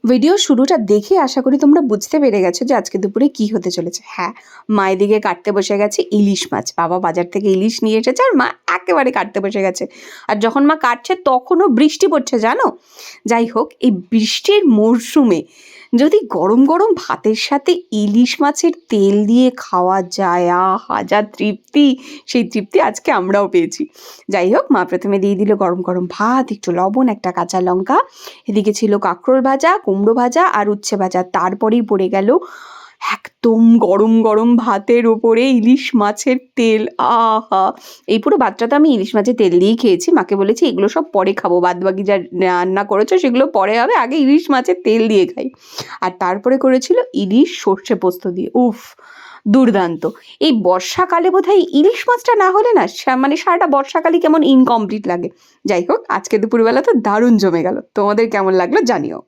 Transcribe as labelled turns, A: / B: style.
A: Video শুরুটা দেখে আশা করি তোমরা বুঝতে পেরে গেছো যে আজকে দুপুরে কি হতে চলেছে। হ্যাঁ, মা এদিকে কাটতে বসে গেছে ইলিশ মাছ। বাবা বাজার থেকে ইলিশ নিয়ে এসেছে আর মা একেবারে কাটতে বসে গেছে। আর যখন মা কাটছে তখনও বৃষ্টি পড়ছে জানো। যাই হোক, এই বৃষ্টির মরশুমে যদি গরম গরম ভাতের সাথে ইলিশ মাছের তেল দিয়ে খাওয়া যায়, আহা যা তৃপ্তি! সেই তৃপ্তি আজকে আমরাও পেয়েছি। যাই হোক, মা প্রথমে দিয়ে দিল গরম গরম ভাত, একটু লবণ, একটা কাঁচা লঙ্কা। এদিকে ছিল কাঁকরোল ভাজা, কুমড়ো ভাজা আর উচ্ছে ভাজা। তারপরেই পড়ে গেল একদম গরম গরম ভাতের ওপরে ইলিশ মাছের তেল। আহা! এই পুরো ভাতটা তো আমি ইলিশ মাছের তেল দিয়েই খেয়েছি। মাকে বলেছি এগুলো সব পরে খাবো, বাদ বাকি যা রান্না করেছো সেগুলো পরে হবে, আগে ইলিশ মাছের তেল দিয়ে খাই। আর তারপরে করেছিল ইলিশ সর্ষে পোস্ত দিয়ে। উফ, দুর্দান্ত! এই বর্ষাকালে বোধহয় ইলিশ মাছটা না হলে না মানে সারাটা বর্ষাকালই কেমন ইনকমপ্লিট লাগে। যাই হোক, আজকে দুপুরবেলা তো দারুণ জমে গেল। তোমাদের কেমন লাগলো জানিও।